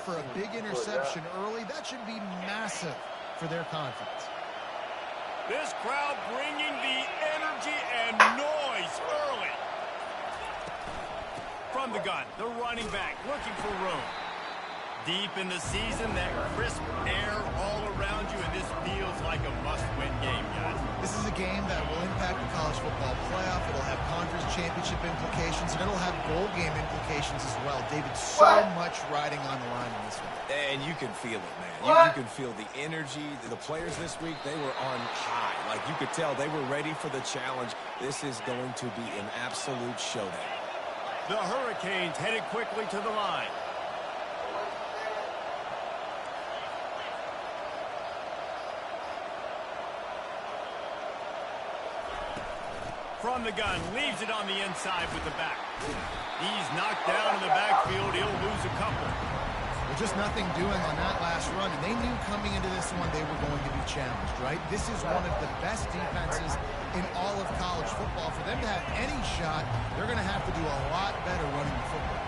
for a big interception early. That should be massive for their confidence. This crowd bringing the energy and noise early. From the gun, the running back looking for room. Deep in the season, that crisp air all around you, and this feels like a must-win game, guys. This is a game that will impact the college football playoff. It'll have conference championship implications, and it'll have bowl game implications as well. David, so much riding on the line in this one. And you can feel it, man. You can feel the energy. The players this week, they were on high. Like, you could tell they were ready for the challenge. This is going to be an absolute showdown. The Hurricanes headed quickly to the line. From the gun, leaves it on the inside with the back. He's knocked down in the backfield. He'll lose a couple. Well, just nothing doing on that last run, and they knew coming into this one they were going to be challenged, right? This is one of the best defenses in all of college football. For them to have any shot, they're going to have to do a lot better running the football.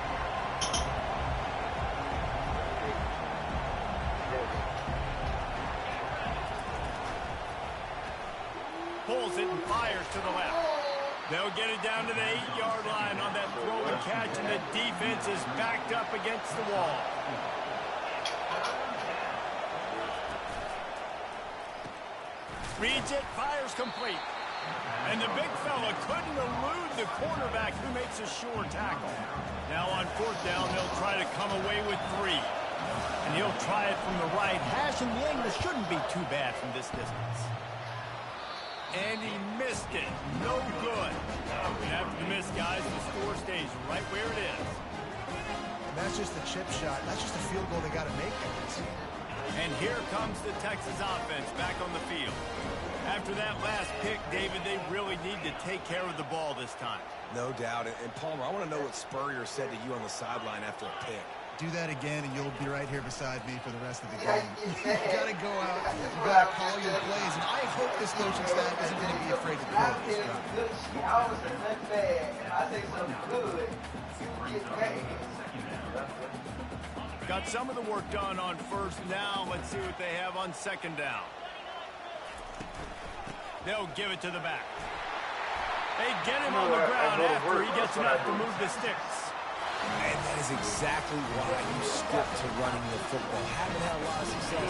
Pulls it and fires to the left. They'll get it down to the 8-yard line on that throw and catch, and the defense is backed up against the wall. Reads it, fires complete. And the big fella couldn't elude the quarterback who makes a sure tackle. Now on fourth down, they'll try to come away with 3. And he'll try it from the right hash, and the angle shouldn't be too bad from this distance. And he missed it. No good. And after the miss, guys, the score stays right where it is. And that's just a chip shot. That's just a field goal they got to make. And here comes the Texas offense back on the field. After that last pick, David, they really need to take care of the ball this time. No doubt. And Palmer, I want to know what Spurrier said to you on the sideline after a pick. Do that again, and you'll be right here beside me for the rest of the game. You got to go out, you got to call your plays, and I hope this coaching staff isn't going to be afraid to throw this drive. Got some of the work done on first down. Let's see what they have on second down. They'll give it to the back. They get him on the ground after he gets enough to move the sticks. And that is exactly why you stick to running the football. Haven't had a lot of success.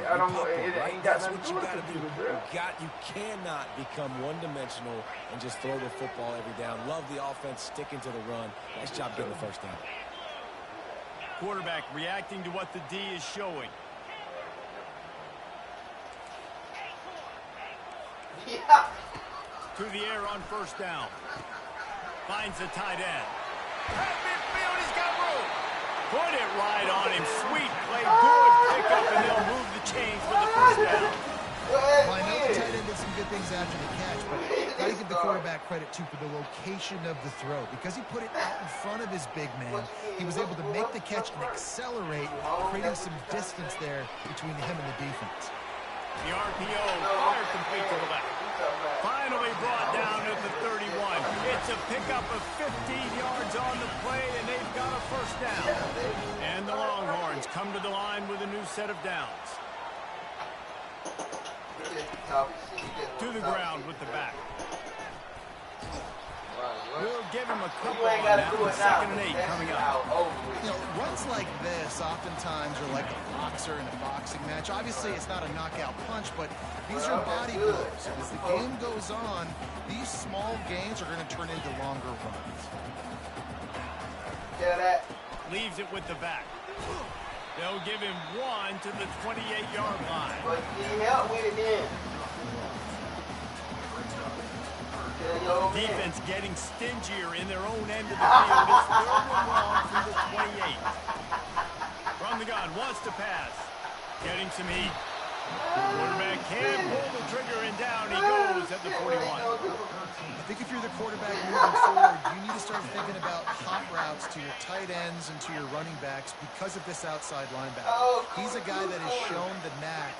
I don't know. Right? That's what you got to do. You cannot become one-dimensional and just throw the football every down. Love the offense sticking to the run. Nice job getting the first down. Quarterback reacting to what the D is showing. Yeah. To the air on first down. Finds the tight end. At midfield, he's got room. Put it right on him. Sweet play. Good pickup, and they'll move the chains for the first down. Well, I know the tight end did some good things after the catch, but got to give the quarterback credit, too, for the location of the throw. Because he put it out in front of his big man, he was able to make the catch and accelerate, creating some distance there between him and the defense. The RPO fired complete to the left. Finally brought down at the 31. It's a pickup of 15 yards on the play, and they've got a first down. And the Longhorns come to the line with a new set of downs. To the ground with the back. We'll give him a couple on that with 2nd and 8 coming up. You know, runs like this oftentimes are like a boxer in a boxing match. Obviously, it's not a knockout punch, but these are body blows. And as the game goes on, these small gains are going to turn into longer runs. Leaves it with the back. They'll give him 1 to the 28-yard line. But he helped with it then. Defense getting stingier in their own end of the field. It's 3rd and long from the 28. From the gun, wants to pass. Getting some heat. Quarterback can pull the trigger, and down he goes at the 41. I think if you're the quarterback moving forward, you need to start thinking about hot routes to your tight ends and to your running backs because of this outside linebacker. He's a guy that has shown the knack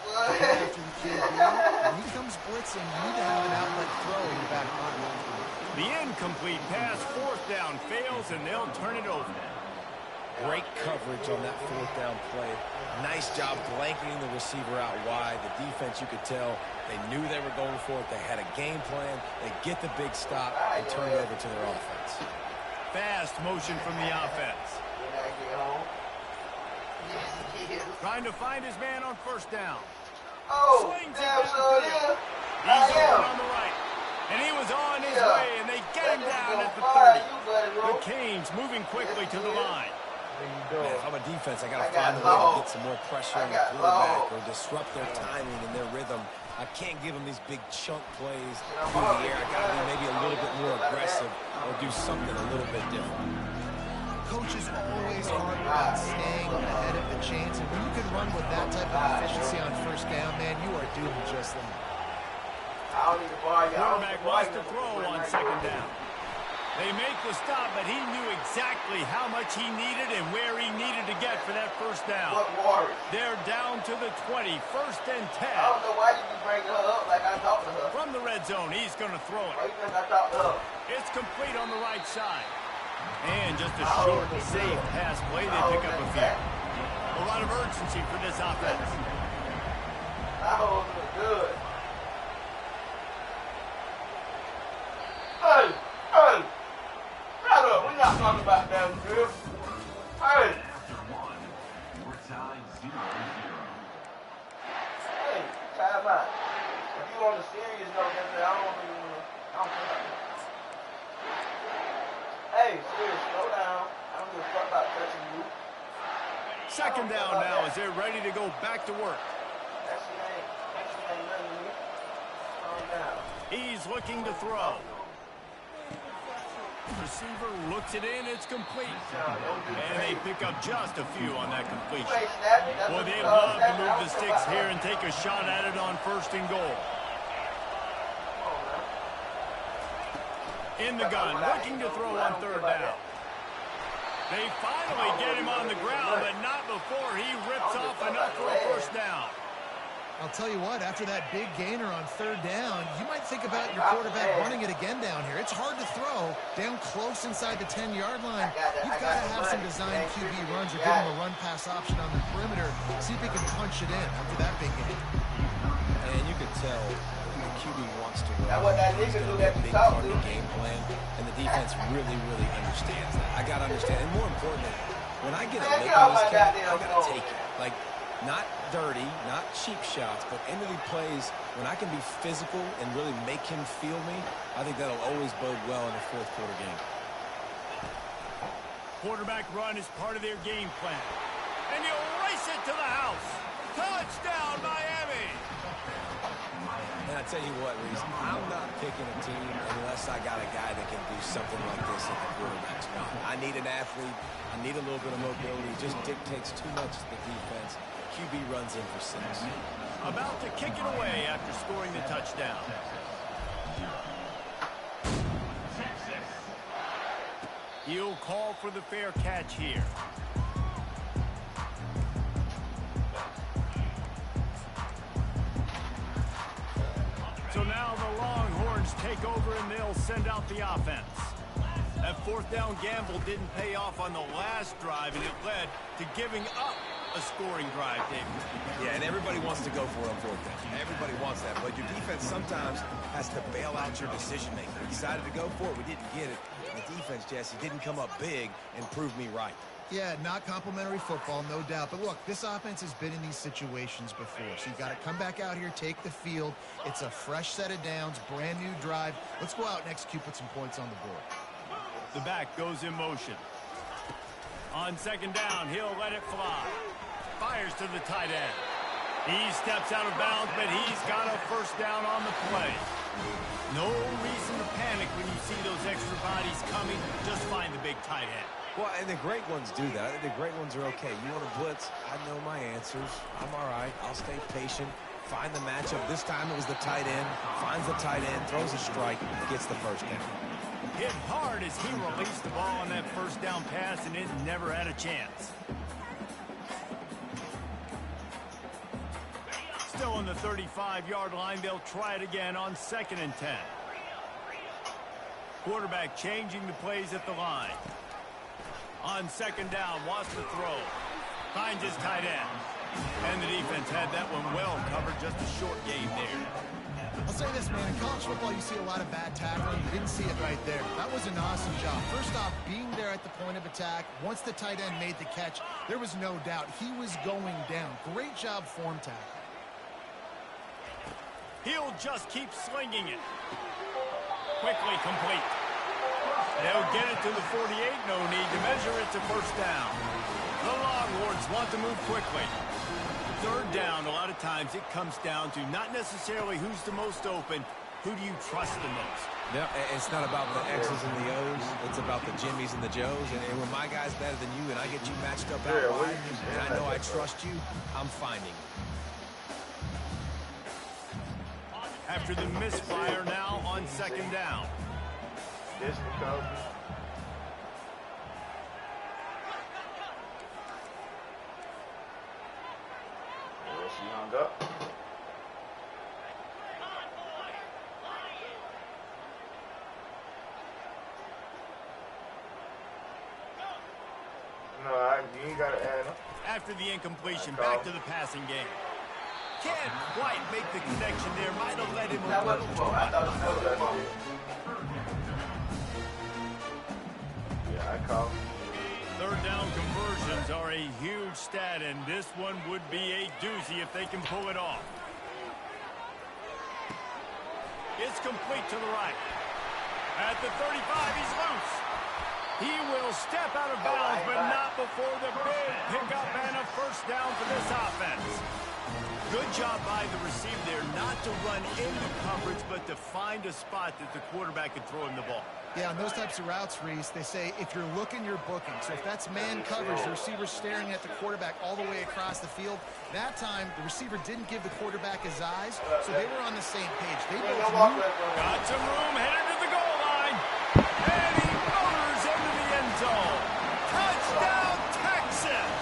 after the QB. When he comes blitzing, you need to have an outlet throw in the back pocket. The incomplete pass, 4th down, fails, and they'll turn it over. Great coverage on that fourth down play. Nice job blanketing the receiver out wide. The defense, you could tell, they knew they were going for it. They had a game plan. They get the big stop and turn it over to their offense. Fast motion from the offense. Trying to find his man on first down. Oh, Slings it damn, so downfield. yeah. He's open on the right. And he was on his way, and they get him down at the 30. The Canes moving quickly to the line. Man, if I'm a defense, I got to find a way to get some more pressure on the quarterback or disrupt their timing and their rhythm. I can't give them these big chunk plays through the air. I got to be maybe a little bit more aggressive or do something a little bit different. Coach is always hard about staying ahead of the chains, and when you can run with that type of efficiency on first down, man, you are doing just that. Quarterback wants to throw on second down. They make the stop, but he knew exactly how much he needed and where he needed to get for that first down. They're down to the 20, first and 10. I don't know why you keep bringing her up like I talked to her. From the red zone, he's going to throw it. Why you think I talked to her? It's complete on the right side. And just a short, safe pass play, they pick up a few. A lot of urgency for this offense. That was good. Hey, hey, shut up. We're not talking about that, Chris. Hey. Hey, time out. If you on the serious note, I don't care about that. Hey, serious, slow down. I don't give a fuck about touching you. Second down now as they're ready to go back to work. That shit ain't nothing to me. Calm down. He's looking to throw. Receiver looks it in, it's complete. And they pick up just a few on that completion. Well, they love to move the sticks here and take a shot at it on first and goal. In the gun, looking to throw on third down. They finally get him on the ground, but not before he rips off enough for a first down. I'll tell you what, after that big gainer on third down, you might think about your quarterback running it again down here. It's hard to throw down close inside the 10-yard line. You've got to have some designed QB runs or give him a run-pass option on the perimeter. See if he can punch it in after that big gain. And you could tell the QB wants to run. That's what that nigga do that you big talk part of to. the game plan, and the defense really, really understands that. I got to understand, and more importantly, when I get a lick on this cat, I got to take it. Like, not dirty, not cheap shots, but into the plays, when I can be physical and really make him feel me, I think that'll always bode well in a fourth quarter game. Quarterback run is part of their game plan. And he'll race it to the house. Touchdown, Miami! And I tell you what, Reese, I'm not picking a team unless I got a guy that can do something like this at the quarterback spot. I need an athlete. I need a little bit of mobility. It just dictates too much to the defense. QB runs in for 6. About to kick it away after scoring the touchdown. He'll call for the fair catch here. So now the Longhorns take over and they'll send out the offense. That fourth down gamble didn't pay off on the last drive, and it led to giving up a scoring drive, David. Yeah, and everybody wants to go for it on fourth down. Everybody wants that, but your defense sometimes has to bail out your decision-making. We decided to go for it. We didn't get it. And the defense, Jesse, didn't come up big and prove me right. Yeah, not complimentary football, no doubt. But look, this offense has been in these situations before. So you got to come back out here, take the field. It's a fresh set of downs, brand new drive. Let's go out and execute, put some points on the board. The back goes in motion. On second down, he'll let it fly. Fires to the tight end. He steps out of bounds, but he's got a first down on the play. No reason to panic when you see those extra bodies coming. Just find the big tight end. Well, and the great ones do that. The great ones are okay. You want to blitz? I know my answers. I'm all right. I'll stay patient. Find the matchup. This time it was the tight end. Finds the tight end, throws a strike, gets the first down. Hit hard as he released the ball on that first down pass, and it never had a chance. Still on the 35-yard line, they'll try it again on 2nd and 10. Quarterback changing the plays at the line. On second down, wants to throw. Finds his tight end. And the defense had that one well covered. Just a short game there. I'll say this, man. In college football, you see a lot of bad tackling. You didn't see it right there. That was an awesome job. First off, being there at the point of attack. Once the tight end made the catch, there was no doubt he was going down. Great job form tackle. He'll just keep slinging it. Quickly complete. They'll get it to the 48. No need to measure it to first down. The Longhorns want to move quickly. Third down, a lot of times it comes down to not necessarily who's the most open, who do you trust the most? Yeah, it's not about the X's and the O's. It's about the Jimmies and the Joes. And when my guy's better than you and I get you matched up out wide, and I know I trust you, I'm finding you. After the misfire now on second down. This because she hung up. No, you ain't gotta add up. After the incompletion, back to the passing game. Can't quite make the connection there. Might have led him a little too much. Yeah, I call. Third down conversions are a huge stat, and this one would be a doozy if they can pull it off. It's complete to the right. At the 35, he's loose. He will step out of bounds, but not before the big pickup and a first down for this offense. Good job by the receiver there, not to run into coverage, but to find a spot that the quarterback can throw him the ball. Yeah, on those types of routes, Reese, they say if you're looking, you're booking. So if that's man coverage, the receiver's staring at the quarterback all the way across the field. That time, the receiver didn't give the quarterback his eyes, so they were on the same page. They both knew. Got some room, headed to the goal line. And he motors into the end zone. Touchdown, Texas!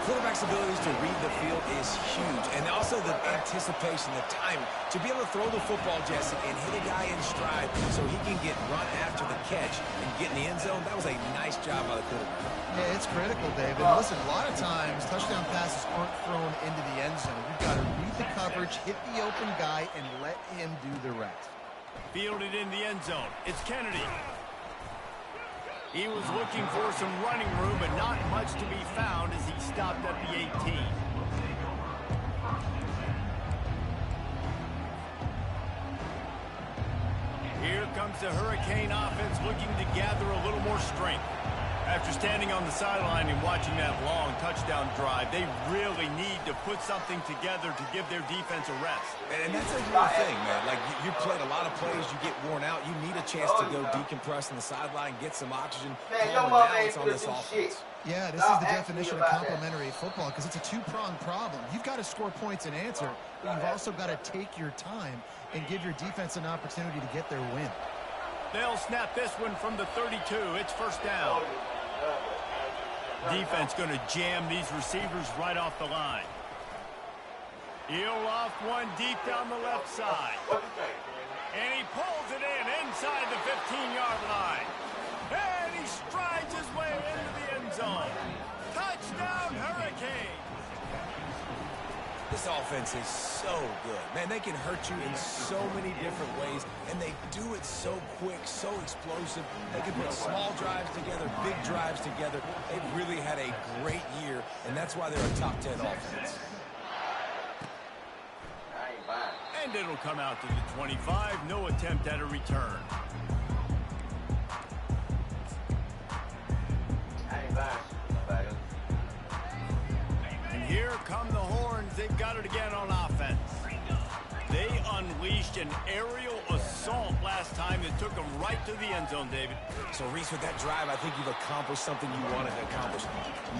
Quarterback's abilities to read the field is huge, and also the anticipation, the timing. To be able to throw the football, Jesse, and hit a guy in stride so he can get run after the catch and get in the end zone, that was a nice job by the quarterback. Yeah, it's critical, David. Listen, a lot of times, touchdown passes aren't thrown into the end zone. You've got to read the coverage, hit the open guy, and let him do the rest. Fielded in the end zone. It's Kennedy. He was looking for some running room, but not much to be found as he stopped at the 18. Here comes the Hurricane offense looking to gather a little more strength. After standing on the sideline and watching that long touchdown drive, they really need to put something together to give their defense a rest. And that's a real thing, man. Like, you played a lot of plays, you get worn out, you need a chance to go decompress on the sideline, get some oxygen, calm balance on this offense. Yeah, this is the definition of complementary football because it's a two-pronged problem. You've got to score points and answer, but you've also got to take your time and give your defense an opportunity to get their win. They'll snap this one from the 32. It's first down. Defense going to jam these receivers right off the line. He'll off one deep down the left side. And he pulls it in inside the 15-yard line. And he strides his way into the end zone. Touchdown, Hurricane. This offense is so good. Man, they can hurt you in so many different ways, and they do it so quick, so explosive. They can put small drives together, big drives together. They've really had a great year, and that's why they're a top 10 offense. And it'll come out to the 25. No attempt at a return. And here come the Horns. They've got it again on offense. They unleashed an aerial assault last time that took them right to the end zone, David. So, Reese, with that drive, I think you've accomplished something you wanted to accomplish.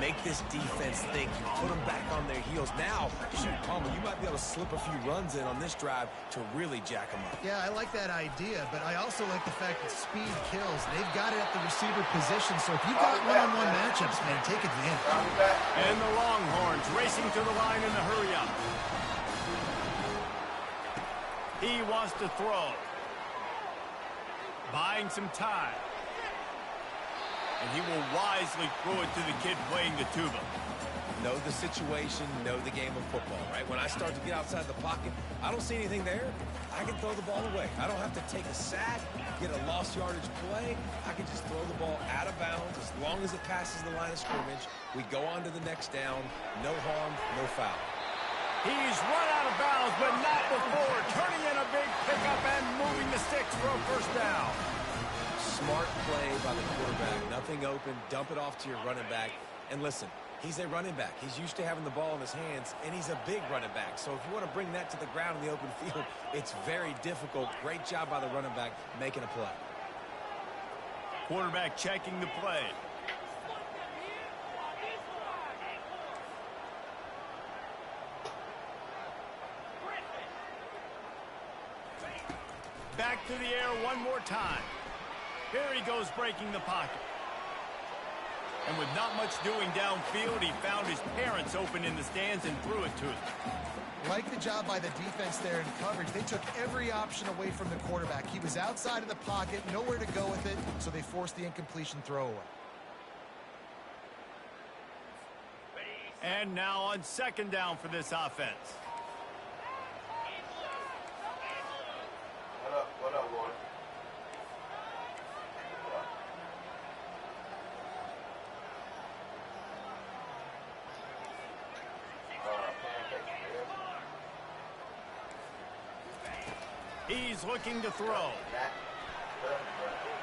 Make this defense think. You put them back on their heels. Now, shoot, Palmer, you might be able to slip a few runs in on this drive to really jack them up. Yeah, I like that idea, but I also like the fact that speed kills. They've got it at the receiver position, so if you've got one-on-one matchups, man, take advantage. And the Longhorns racing to the line in the hurry-up. He wants to throw. Buying some time. and he will wisely throw it to the kid playing the tuba. Know the situation, know the game of football, right? When I start to get outside the pocket, I don't see anything there. I can throw the ball away. I don't have to take a sack, get a lost yardage play. I can just throw the ball out of bounds as long as it passes the line of scrimmage. We go on to the next down. No harm, no foul. He's run out of bounds, but not before turning in a big pickup and moving the sticks for a first down. Smart play by the quarterback. Nothing open. Dump it off to your running back. And listen, he's a running back. He's used to having the ball in his hands, and he's a big running back. So if you want to bring that to the ground in the open field, it's very difficult. Great job by the running back making a play. Quarterback checking the play. Back to the air one more time. Here he goes breaking the pocket. And with not much doing downfield, he found his parents open in the stands and threw it to him. Like the job by the defense there in coverage. They took every option away from the quarterback. He was outside of the pocket, nowhere to go with it, so they forced the incompletion throwaway. And now on second down for this offense. What up, Lord? He's looking to throw.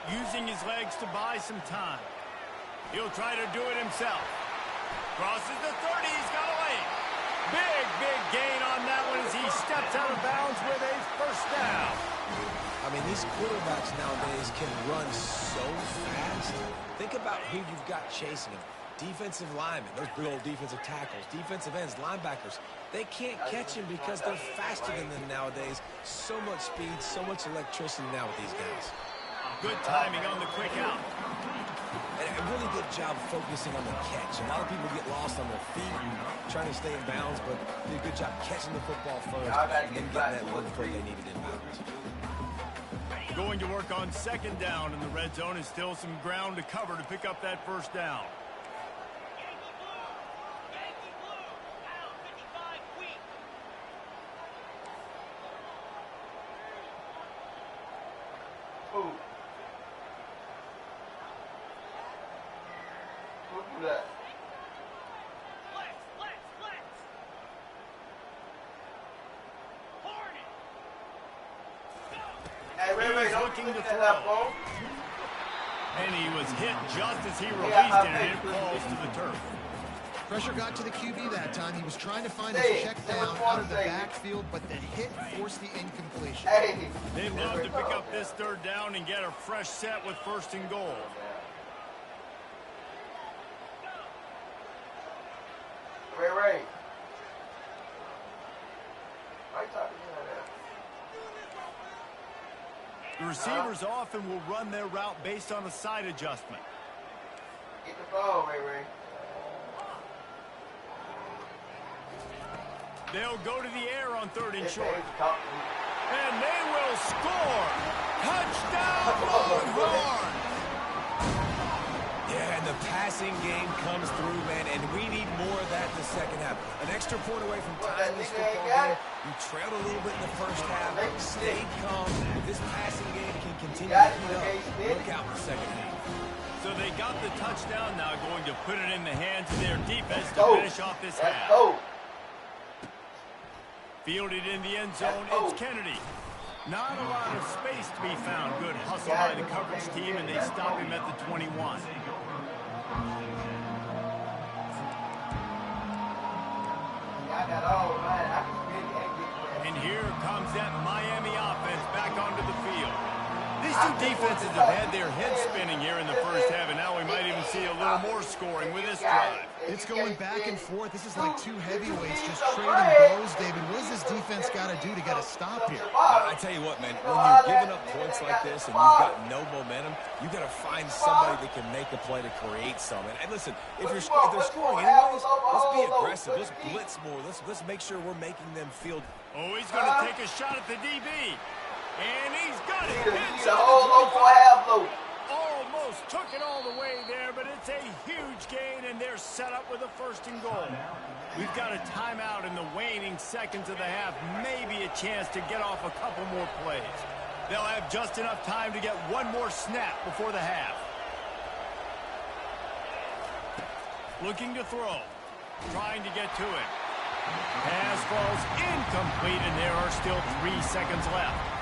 Using his legs to buy some time. He'll try to do it himself. Crosses the 30. He's got away. Big gain on that one as he steps out of bounds with a first down. I mean, these quarterbacks nowadays can run so fast. Think about who you've got chasing them. Defensive linemen, those big old defensive tackles, defensive ends, linebackers. They can't catch him because they're faster than them nowadays. So much speed, so much electricity now with these guys. Good timing on the quick out. And a really good job focusing on the catch. A lot of people get lost on their feet and trying to stay in bounds, but did a good job catching the football first and getting that one play they needed in bounds. Going to work on second down in the red zone, and still some ground to cover to pick up that first down. Who do that? Hey, Ray, don't looking to look at throw. that phone. And he was hit just as he released it, and it falls to the turf. Pressure got to the QB that time. He was trying to find Hey, his check there was down one out of the thing. backfield, but the hit forced the incompletion. Hey. They'd love to pick up this third down and get a fresh set with first and goal. Ray. Why you talking to me like that? The receivers often will run their route based on a side adjustment. Get the ball, Ray. They'll go to the air on third and This short. ain't talking to me. And they will score. Touchdown, Longhorn. Yeah, and the passing game comes through, man, and we need more of that in the second half. An extra point away from tying this football game. You trailed a little bit in the first half, stayed calm. If this passing game can continue to heat up, look out in the second half. So they got the touchdown, now going to put it in the hands of their defense to finish off this Let's half. go. Fielded in the end zone, it's Kennedy. Not a lot of space to be found. Good hustle by the coverage team, and they stop him at the 21. I got all mine. I can spin it and get And here comes that Miami offense back onto the field. These two defenses have had their heads spinning here in the first half, and now we might even see a little more scoring with this drive. It's going back and forth. This is like two heavyweights just trading blows, David. What does this defense got to do to get a stop here? I tell you what, man, when you're giving up points like this and you've got no momentum, you got to find somebody that can make a play to create some. And listen, if they're scoring anyways, let's be aggressive. Let's blitz more. Let's make sure we're making them feel. Oh, he's going to take a shot at the DB. And he's got it. the whole low for half low. Almost took it all the way there, but it's a huge gain, and they're set up with a 1st and goal. We've got a timeout in the waning seconds of the half, maybe a chance to get off a couple more plays. They'll have just enough time to get one more snap before the half. Looking to throw. Trying to get to it. Pass falls incomplete, and there are still 3 seconds left.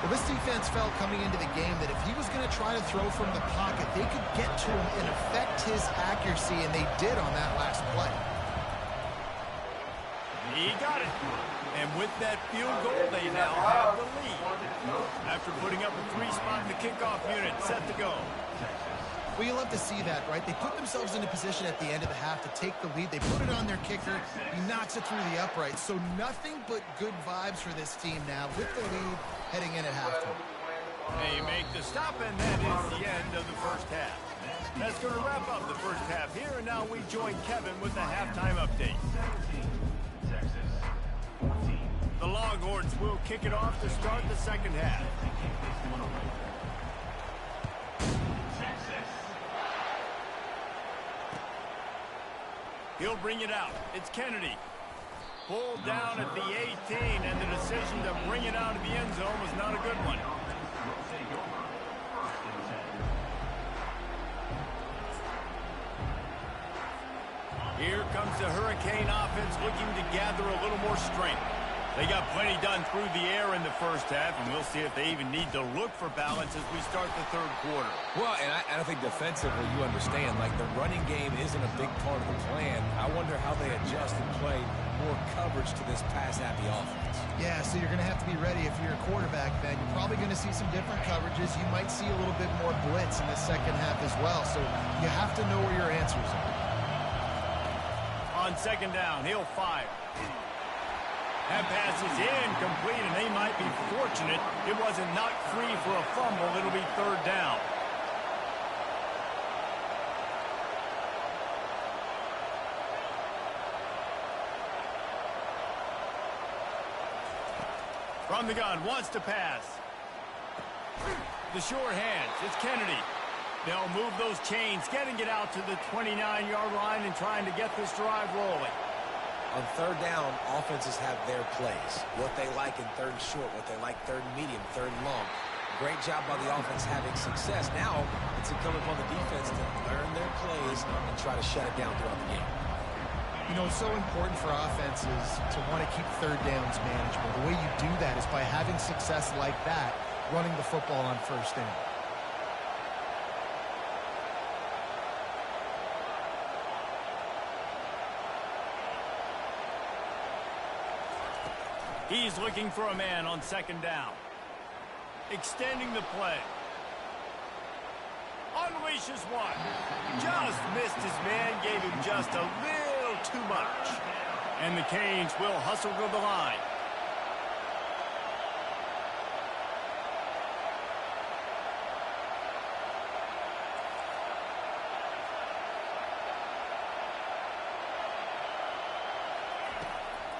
Well, this defense felt coming into the game that if he was going to try to throw from the pocket, they could get to him and affect his accuracy, and they did on that last play. He got it. And with that field goal, they now have the lead. After putting up a 3-spot in the kickoff unit, set to go. Well, you love to see that, right? They put themselves into position at the end of the half to take the lead. They put it on their kicker. He knocks it through the uprights. So nothing but good vibes for this team now with the lead heading in at halftime. They make the stop, and that is the end of the first half. That's going to wrap up the first half here, and now we join Kevin with the halftime update. The Longhorns will kick it off to start the second half. He'll bring it out. It's Kennedy. Pulled down at the 18, and the decision to bring it out of the end zone was not a good one. Here comes the Hurricane offense looking to gather a little more strength. They got plenty done through the air in the first half, and we'll see if they even need to look for balance as we start the third quarter. Well, and I think defensively, you understand, like the running game isn't a big part of the plan. I wonder how they adjust and play more coverage to this pass-happy offense. Yeah, so you're going to have to be ready if you're a quarterback, Ben. You're probably going to see some different coverages. You might see a little bit more blitz in the second half as well, so you have to know where your answers are. On second down, he'll fire. That pass is incomplete, and they might be fortunate it wasn't knocked free for a fumble. It'll be third down. From the gun, wants to pass. The short hands, it's Kennedy. They'll move those chains, getting it out to the 29-yard line and trying to get this drive rolling. On third down, offenses have their plays. What they like in third and short, what they like third and medium, third and long. Great job by the offense having success. Now, it's incumbent upon the defense to learn their plays and try to shut it down throughout the game. You know, it's so important for offenses to want to keep third downs manageable. The way you do that is by having success like that, running the football on first down. He's looking for a man on second down. Extending the play. Unleashes one. Just missed his man, gave him just a little too much. And the Canes will hustle to the line.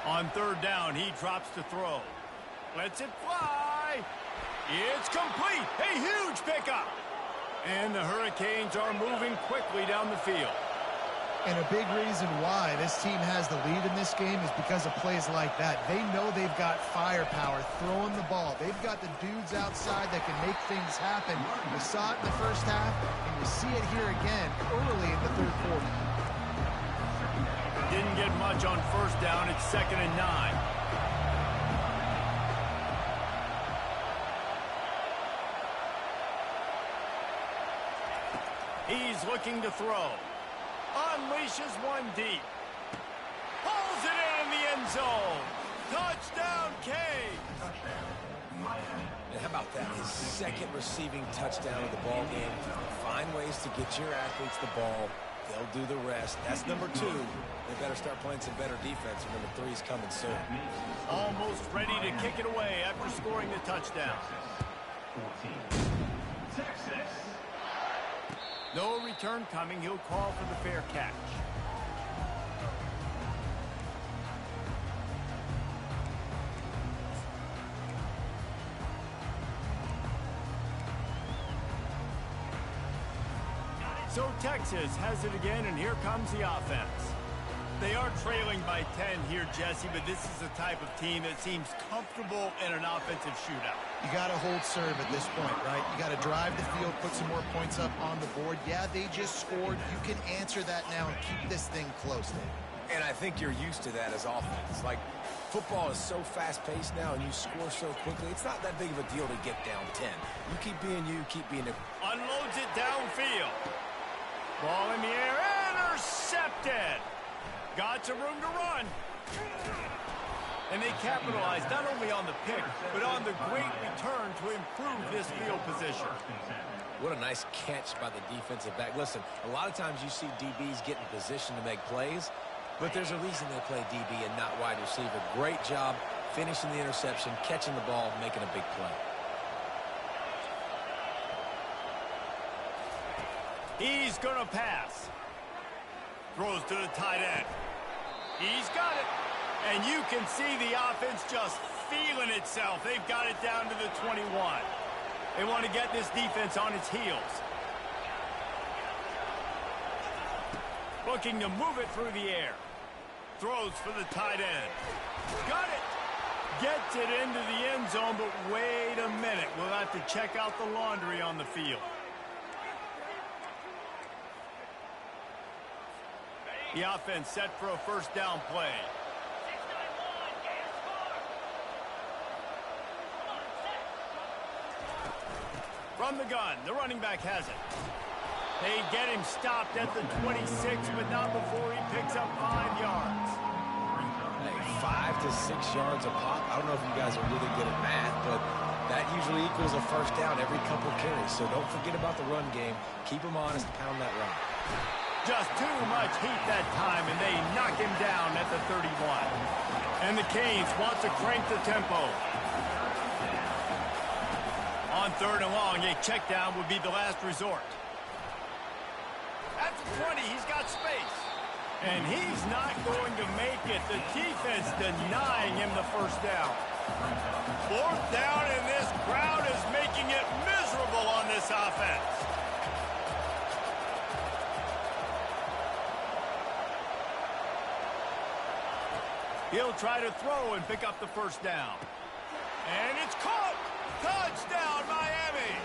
On third down, he drops to throw. Lets it fly. It's complete. A huge pickup. And the Hurricanes are moving quickly down the field. And a big reason why this team has the lead in this game is because of plays like that. They know they've got firepower throwing the ball. They've got the dudes outside that can make things happen. You saw it in the first half, and you see it here again early in the third quarter. Didn't get much on first down. It's 2nd and 9. He's looking to throw. Unleashes one deep. Pulls it in the end zone. Touchdown, Canes. And how about that? His second receiving touchdown of the ball game. Find ways to get your athletes the ball. They'll do the rest. That's number 2. They better start playing some better defense, and number 3 is coming soon. Almost ready to kick it away after scoring the touchdown. No return coming. He'll call for the fair catch. So Texas has it again, and here comes the offense. They are trailing by 10 here, Jesse, but this is the type of team that seems comfortable in an offensive shootout. You got to hold serve at this point, right? You got to drive the field, put some more points up on the board. Yeah, they just scored. You can answer that now and keep this thing close, Dave. And I think you're used to that as offense. Like, football is so fast-paced now, and you score so quickly. It's not that big of a deal to get down 10. You keep being you, keep being a... Unloads it downfield. Ball in the air, intercepted. Got some room to run. And they capitalized not only on the pick, but on the great return to improve this field position. What a nice catch by the defensive back. Listen, a lot of times you see DBs get in position to make plays, but there's a reason they play DB and not wide receiver. Great job finishing the interception, catching the ball, making a big play. He's going to pass. Throws to the tight end. He's got it. And you can see the offense just feeling itself. They've got it down to the 21. They want to get this defense on its heels. Looking to move it through the air. Throws for the tight end. Got it. Gets it into the end zone, but wait a minute. We'll have to check out the laundry on the field. The offense set for a first down play. From the gun, the running back has it. They get him stopped at the 26, but not before he picks up 5 yards. Hey, 5 to 6 yards a pop. I don't know if you guys are really good at math, but that usually equals a first down every couple carries. So don't forget about the run game. Keep them honest, pound that rock. Just too much heat that time, and they knock him down at the 31. And the Canes want to crank the tempo. On 3rd and long, a check down would be the last resort. At the 20, he's got space. And he's not going to make it. The defense denying him the first down. 4th down, and this crowd is making it miserable on this offense. He'll try to throw and pick up the first down. And it's caught! Touchdown, Miami!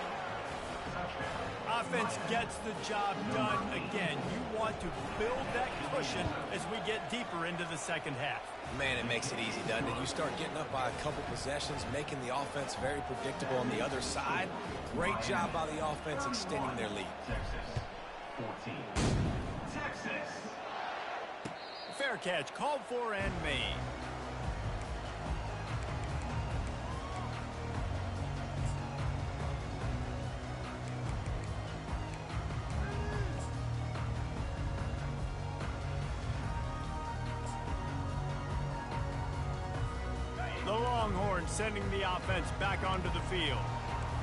Offense gets the job done again. You want to build that cushion as we get deeper into the second half. Man, it makes it easy, doesn't it? You start getting up by a couple possessions, making the offense very predictable on the other side. Great job by the offense extending their lead. Texas, 14. Texas. Fair catch, called for and made. The Longhorns sending the offense back onto the field.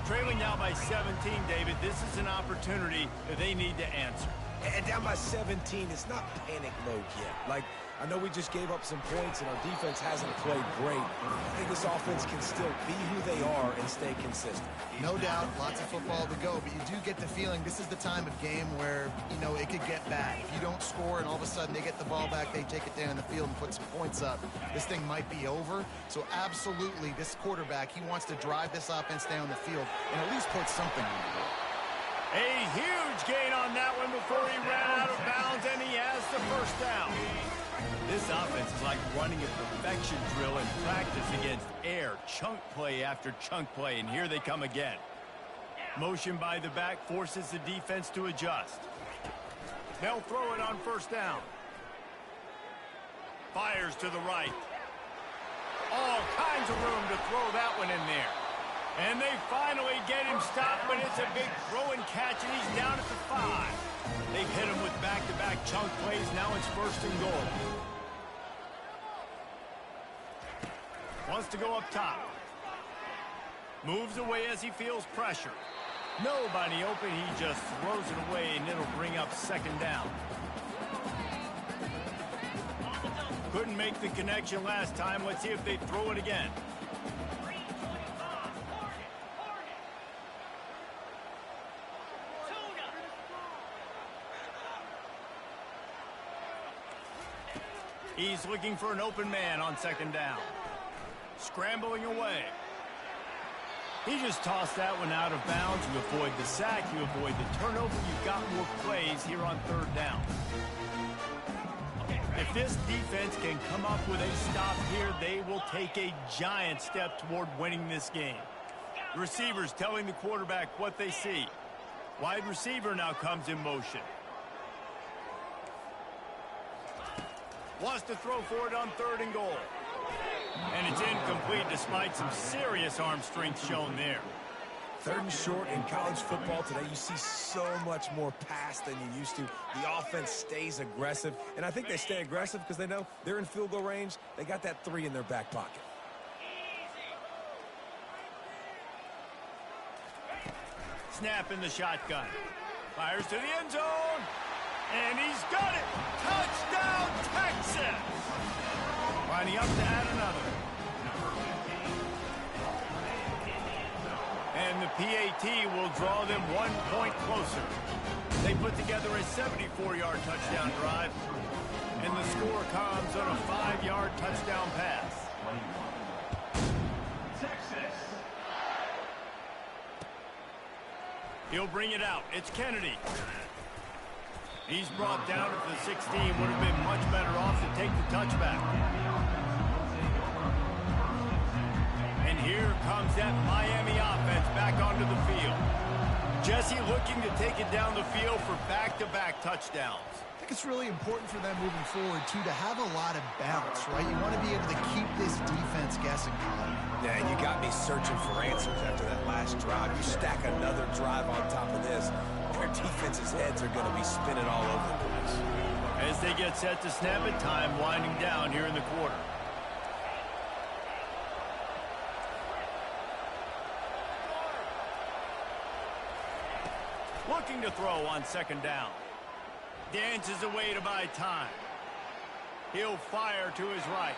Trailing now by 17, David. This is an opportunity that they need to answer. And down by 17, it's not panic mode yet. Like, I know we just gave up some points and our defense hasn't played great. I think this offense can still be who they are and stay consistent. No doubt, lots of football to go, but you do get the feeling this is the time of game where, you know, it could get bad. If you don't score and all of a sudden they get the ball back, they take it down the field and put some points up, this thing might be over. So absolutely, this quarterback, he wants to drive this offense down the field and at least put something on the board. A huge gain on that one before he ran out of bounds, and he has the first down. This offense is like running a perfection drill in practice against air. Chunk play after chunk play, and here they come again. Motion by the back forces the defense to adjust. They'll throw it on first down. Fires to the right. All kinds of room to throw that one in there. And they finally get him stopped, but it's a big throw and catch, and he's down at the 5. They've hit him with back-to-back chunk plays. Now it's 1st and goal. Wants to go up top. Moves away as he feels pressure. Nobody open. He just throws it away, and it'll bring up 2nd down. Couldn't make the connection last time. Let's see if they throw it again. He's looking for an open man on second down. Scrambling away. He just tossed that one out of bounds. You avoid the sack, you avoid the turnover. You've got more plays here on third down. If this defense can come up with a stop here, they will take a giant step toward winning this game. The receivers telling the quarterback what they see. Wide receiver now comes in motion. Wants to throw for it on third and goal. And it's incomplete despite some serious arm strength shown there. Third and short in college football today, you see so much more pass than you used to. The offense stays aggressive, and I think they stay aggressive because they know they're in field goal range. They got that 3 in their back pocket. Snap in the shotgun. Fires to the end zone. And he's got it. Touchdown, Texas. Lining up to add another. And the PAT will draw them 1 point closer. They put together a 74-yard touchdown drive. And the score comes on a 5-yard touchdown pass. Texas. He'll bring it out. It's Kennedy. He's brought down at the 16. Would have been much better off to take the touchback. And here comes that Miami offense back onto the field. Jesse looking to take it down the field for back-to-back touchdowns. I think it's really important for them moving forward, too, to have a lot of balance, right? You want to be able to keep this defense guessing, Colin. Yeah, you got me searching for answers after that last drive. You stack another drive on top of this, their defense's heads are going to be spinning all over the place. As they get set to snap it, time winding down here in the quarter. Looking to throw on second down. Dances away to buy time. He'll fire to his right.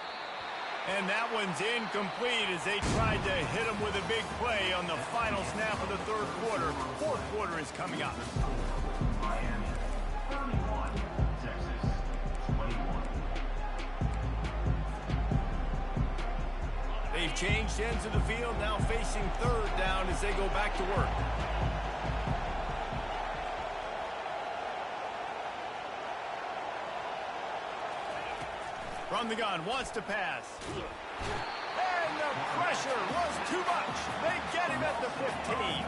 And that one's incomplete as they tried to hit him with a big play on the final snap of the third quarter. Fourth quarter is coming up. Miami 31, Texas 21. They've changed ends of the field, now facing third down as they go back to work. From the gun, wants to pass. And the pressure was too much. They get him at the 15.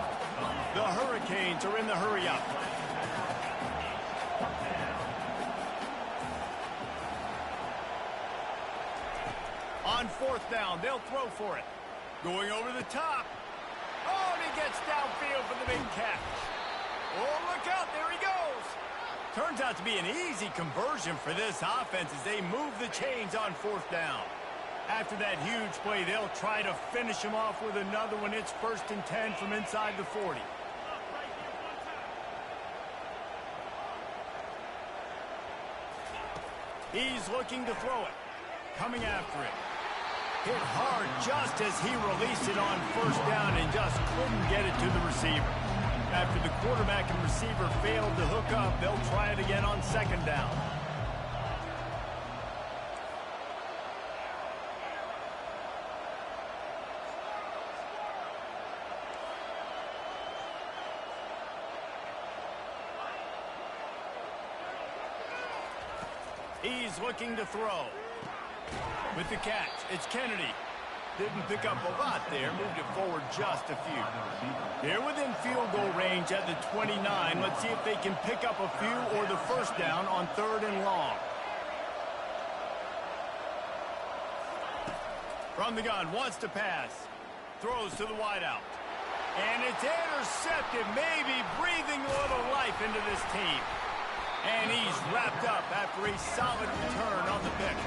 The Hurricanes are in the hurry-up. On fourth down, they'll throw for it. Going over the top. Oh, and he gets downfield for the big catch. Oh, look out, there he goes. Turns out to be an easy conversion for this offense as they move the chains on fourth down. After that huge play, they'll try to finish him off with another one. It's 1st and 10 from inside the 40. He's looking to throw it. Coming after it. Hit hard just as he released it on first down and just couldn't get it to the receiver. After the quarterback and receiver failed to hook up, they'll try it again on second down. He's looking to throw. With the catch, it's Kennedy. Didn't pick up a lot there, moved it forward just a few. They're within field goal range at the 29. Let's see if they can pick up a few or the first down on third and long. From the gun, wants to pass. Throws to the wideout. And it's intercepted, maybe breathing a little life into this team. And he's wrapped up after a solid return on the pick.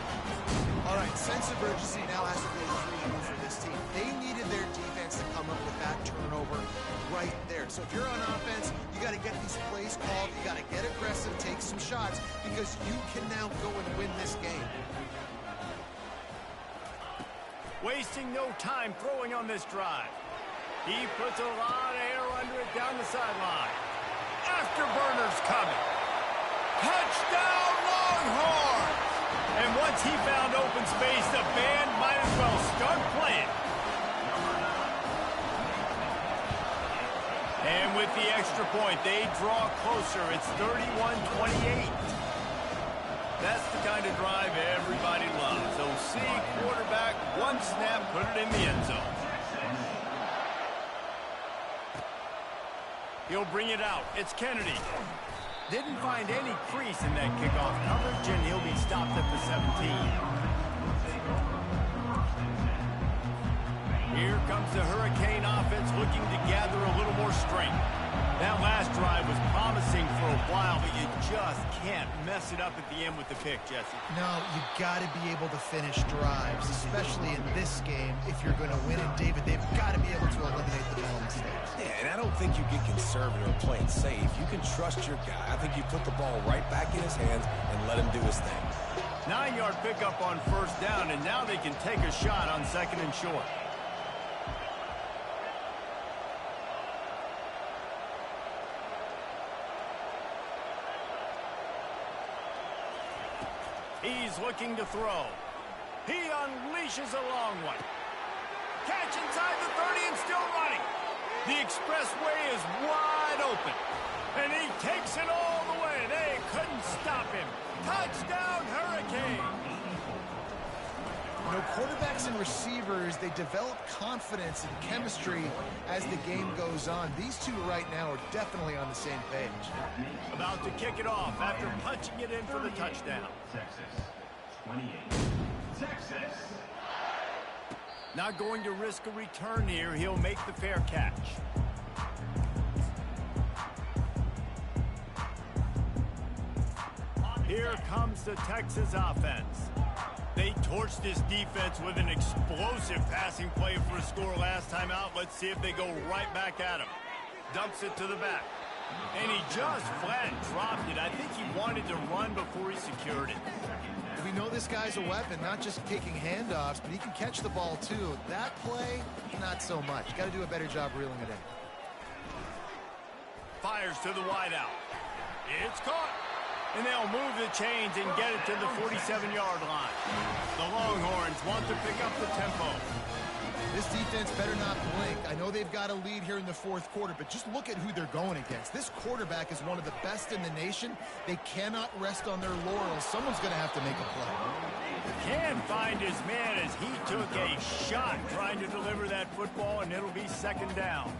All right, sense of urgency now has to go through for this team. They needed their defense to come up with that turnover right there. So if you're on offense, you got to get these plays called. You got to get aggressive, take some shots, because you can now go and win this game. Wasting no time throwing on this drive. He puts a lot of air under it down the sideline. Afterburner's coming. Touchdown, Longhorns! And once Once he found open space, the band might as well start playing. And with the extra point, they draw closer. It's 31-28. That's the kind of drive everybody loves. OC quarterback, one snap, put it in the end zone. He'll bring it out. It's Kennedy. Didn't find any crease in that kickoff coverage, and he'll be stopped at the 17. Here comes the Hurricane offense looking to gather a little more strength. That last drive was promising for a while, but you just can't mess it up at the end with the pick, Jesse. No, you got to be able to finish drives, especially in this game. If you're going to win it, David, they've got to be able to eliminate the mental mistakes. Yeah, and I don't think you get conservative or play it safe. You can trust your guy. I think you put the ball right back in his hands and let him do his thing. 9-yard pickup on first down, and now they can take a shot on second and short. He's looking to throw. He unleashes a long one. Catch inside the 30 and still running. The expressway is wide open. And he takes it all the way. They couldn't stop him. Touchdown, Hurricane. You know, quarterbacks and receivers, they develop confidence and chemistry as the game goes on. These two right now are definitely on the same page. About to kick it off after punching it in for the touchdown. Texas. 28. Texas. Not going to risk a return here. He'll make the fair catch. Here comes the Texas offense. They torched this defense with an explosive passing play for a score last time out. Let's see if they go right back at him. Dumps it to the back. And he just flat dropped it. I think he wanted to run before he secured it. We know this guy's a weapon, not just taking handoffs, but he can catch the ball too. That play, not so much. Got to do a better job reeling it in. Fires to the wideout. It's caught. And they'll move the chains and get it to the 47-yard line. The Longhorns want to pick up the tempo. This defense better not blink. I know they've got a lead here in the fourth quarter, but just look at who they're going against. This quarterback is one of the best in the nation. They cannot rest on their laurels. Someone's going to have to make a play. Can't find his man as he took a shot trying to deliver that football, and it'll be second down.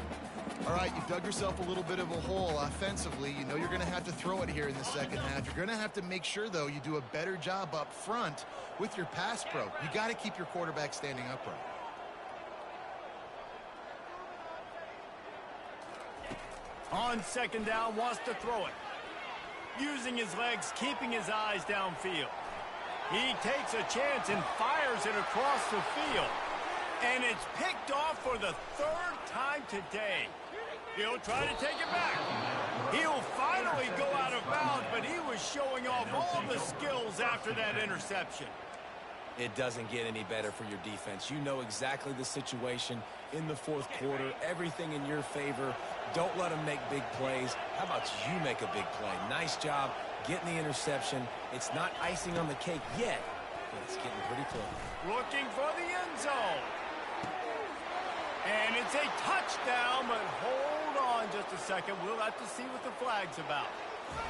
All right, you've dug yourself a little bit of a hole offensively. You know you're going to have to throw it here in the second half. You're going to have to make sure, though, you do a better job up front with your pass pro. You got to keep your quarterback standing upright. On second down, wants to throw it. Using his legs, keeping his eyes downfield. He takes a chance and fires it across the field. And it's picked off for the third time today. He'll try to take it back. He'll finally go out of bounds, but he was showing off all the skills after that interception. It doesn't get any better for your defense. You know exactly the situation in the fourth quarter. Everything in your favor. Don't let them make big plays. How about you make a big play? Nice job getting the interception. It's not icing on the cake yet, but it's getting pretty close. Looking for the end zone. And it's a touchdown, but hold on just a second. We'll have to see what the flag's about.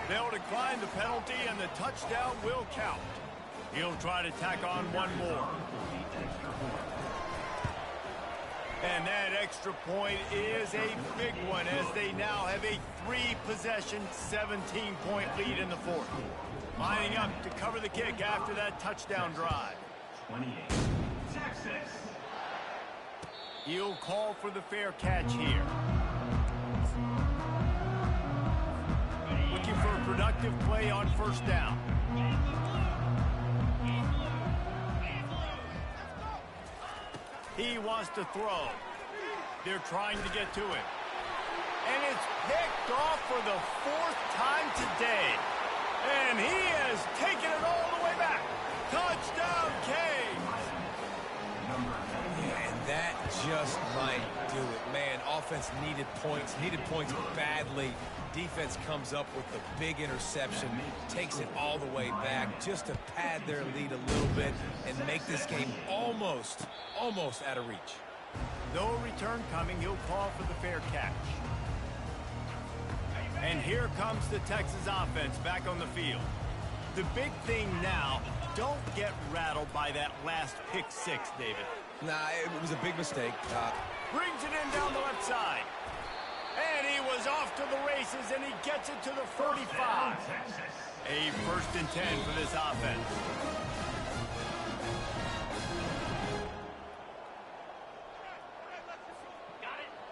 They'll decline the penalty, and the touchdown will count. He'll try to tack on one more. And that extra point is a big one as they now have a 3-possession, 17-point lead in the fourth. Lining up to cover the kick after that touchdown drive. 28. Texas. He'll call for the fair catch here. Looking for a productive play on first down. He wants to throw. They're trying to get to him. And it's picked off for the 4th time today. And he has taken it all the way back. Touchdown, Canes. Yeah, and that just might do it. Man, offense needed points badly. Defense comes up with the big interception, takes it all the way back just to pad their lead a little bit and make this game almost out of reach. No return coming. He'll call for the fair catch. And here comes the Texas offense back on the field. The big thing now, don't get rattled by that last pick six, David. Nah, it was a big mistake. Brings it in down the left side. And he was off to the races, and he gets it to the 45. A 1st and 10 for this offense.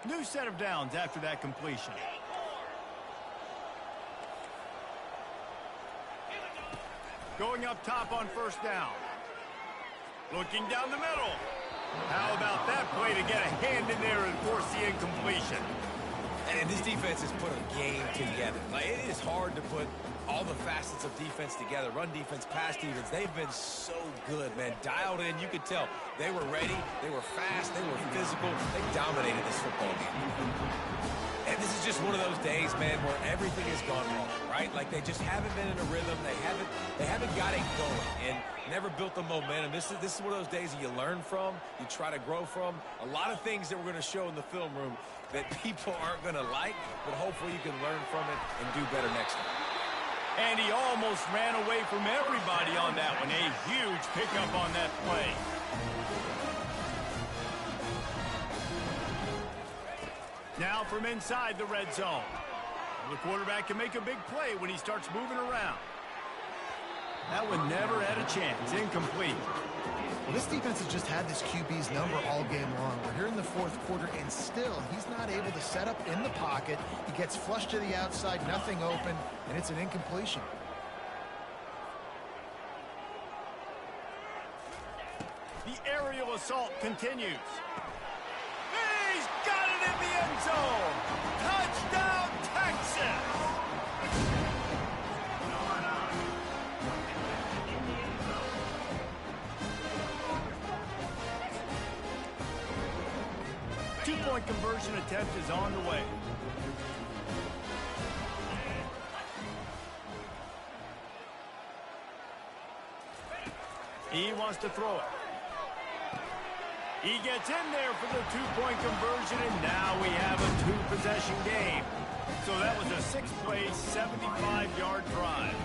New set of downs after that completion. Going up top on 1st down. Looking down the middle. How about that play to get a hand in there and force the incompletion? And this defense has put a game together. Like, it is hard to put all the facets of defense together. Run defense, pass defense. They've been so good, man. Dialed in. You could tell they were ready. They were fast. They were physical. They dominated this football game. And this is just one of those days, man, where everything has gone wrong, right? Like, they just haven't been in a rhythm. They haven't got it going and never built the momentum. This is one of those days that you learn from, you try to grow from. A lot of things that we're going to show in the film room that people aren't going to like, but hopefully you can learn from it and do better next time. And he almost ran away from everybody on that one. A huge pickup on that play. Now from inside the red zone. The quarterback can make a big play when he starts moving around. That one never had a chance. Incomplete. Well, this defense has just had this QB's number all game long. We're here in the 4th quarter, and still he's not able to set up in the pocket. He gets flushed to the outside, nothing open, and it's an incompletion. The aerial assault continues. He's got it in the end zone. Touchdown, Texas! 2-point conversion attempt is on the way. He wants to throw it. He gets in there for the 2-point conversion, and now we have a 2-possession game. So that was a 6-play, 75-yard drive.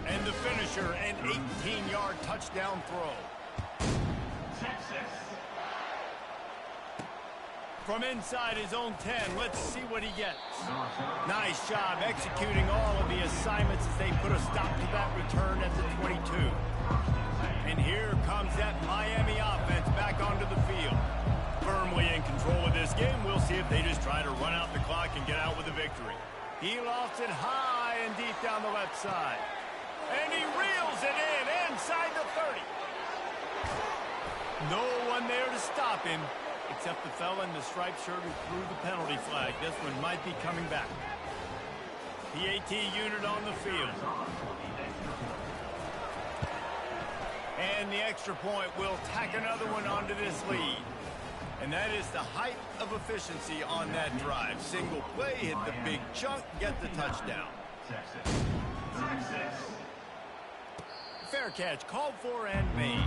And the finisher, an 18-yard touchdown throw. Texas. From inside his own 10, let's see what he gets. Nice job executing all of the assignments as they put a stop to that return at the 22. And here comes that Miami offense back onto the field. Firmly in control of this game. We'll see if they just try to run out the clock and get out with a victory. He lofts it high and deep down the left side. And he reels it in inside the 30. No one there to stop him, except the fella in the striped shirt who threw the penalty flag. This one might be coming back. PAT unit on the field. And the extra point will tack another one onto this lead. And that is the height of efficiency on that drive. Single play, hit the big chunk, get the touchdown. Texas. Fair catch called for and made.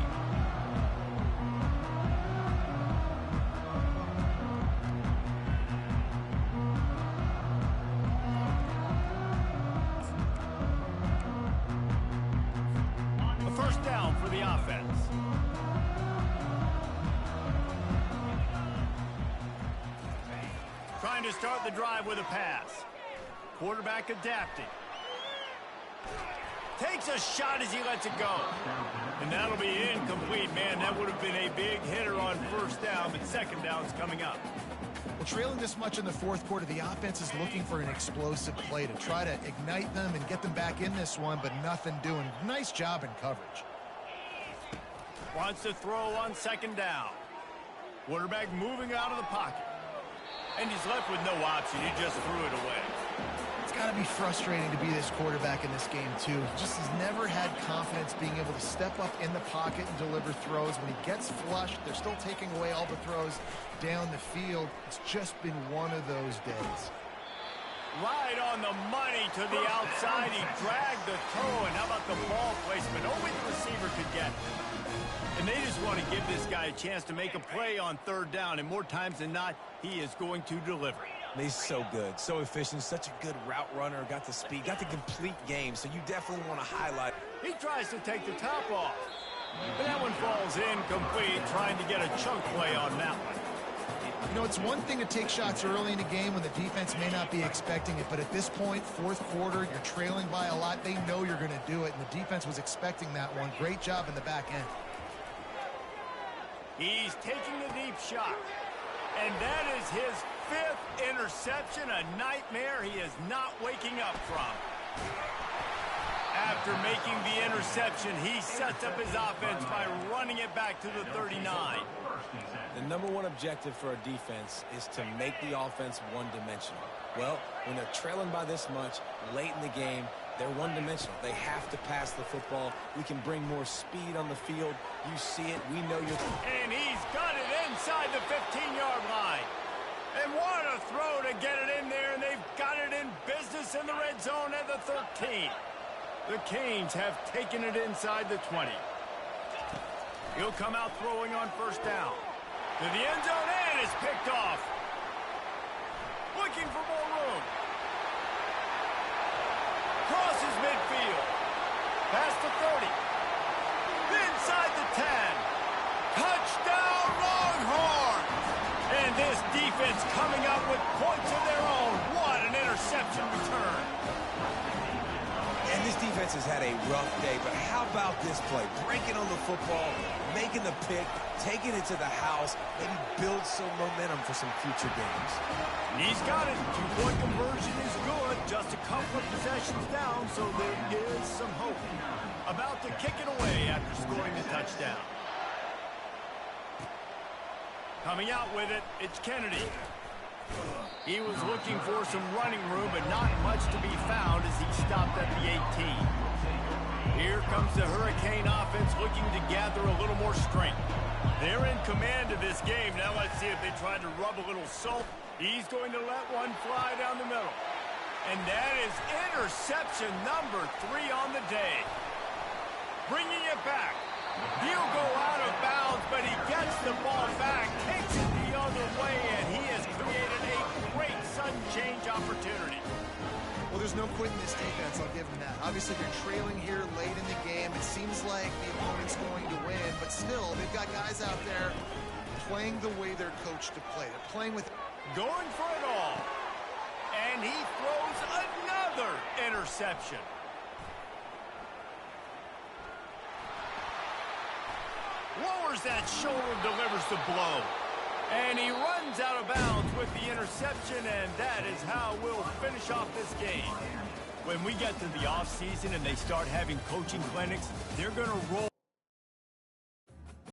First down for the offense. Trying to start the drive with a pass. Quarterback adapting. Takes a shot as he lets it go. And that'll be incomplete, man. That would have been a big hitter on 1st down, but 2nd down's coming up. Well, trailing this much in the 4th quarter, the offense is looking for an explosive play to try to ignite them and get them back in this one, but nothing doing. Nice job in coverage. Wants to throw on 2nd down. Quarterback moving out of the pocket. And he's left with no option. He just threw it away. It's got to be frustrating to be this quarterback in this game, too. He just has never had confidence being able to step up in the pocket and deliver throws. When he gets flushed, they're still taking away all the throws down the field. It's just been one of those days. Right on the money to the outside. He dragged the toe, and how about the ball placement? Only the receiver could get. And they just want to give this guy a chance to make a play on third down, and more times than not, he is going to deliver. He's so good, so efficient, such a good route runner, got the speed, got the complete game, so you definitely want to highlight. He tries to take the top off. But that one falls incomplete, trying to get a chunk play on that one. You know, it's one thing to take shots early in the game when the defense may not be expecting it, but at this point, fourth quarter, you're trailing by a lot. They know you're going to do it, and the defense was expecting that one. Great job in the back end. He's taking the deep shot. And that is his 5th interception, a nightmare he is not waking up from. After making the interception, he sets up his offense by running it back to the 39. The number one objective for a defense is to make the offense one-dimensional. Well, when they're trailing by this much late in the game, they're one-dimensional. They have to pass the football. We can bring more speed on the field. You see it. We know you're... And he's got it inside the 15-yard line. And what a throw to get it in there, and they've got it in business in the red zone at the 13. The Canes have taken it inside the 20. He'll come out throwing on first down. To the end zone, and it's picked off. Looking for more room. Crosses midfield. Past the 30. Inside the 10. Touchdown, Longhorns! And this defense coming up with points of their own. What an interception return. And this defense has had a rough day, but how about this play? Breaking on the football, making the pick, taking it to the house, maybe build some momentum for some future games. He's got it. 2-point conversion is good. Just a couple of possessions down, so there is some hope. About to kick it away after scoring the touchdown. Coming out with it, it's Kennedy. He was looking for some running room, but not much to be found as he stopped at the 18. Here comes the Hurricane offense looking to gather a little more strength. They're in command of this game. Now let's see if they try to rub a little salt. He's going to let one fly down the middle. And that is interception number 3 on the day. Bringing it back. He'll go out of bounds, but he gets the ball back, takes it the other way, and he has created a great sudden change opportunity. Well, there's no quitting this defense, I'll give them that. Obviously, they're trailing here late in the game. It seems like the opponent's going to win, but still, they've got guys out there playing the way they're coached to play. They're playing with... Going for it all. And he throws another interception. Lowers that shoulder, delivers the blow. And he runs out of bounds with the interception, and that is how we'll finish off this game. When we get to the offseason and they start having coaching clinics, they're going to roll.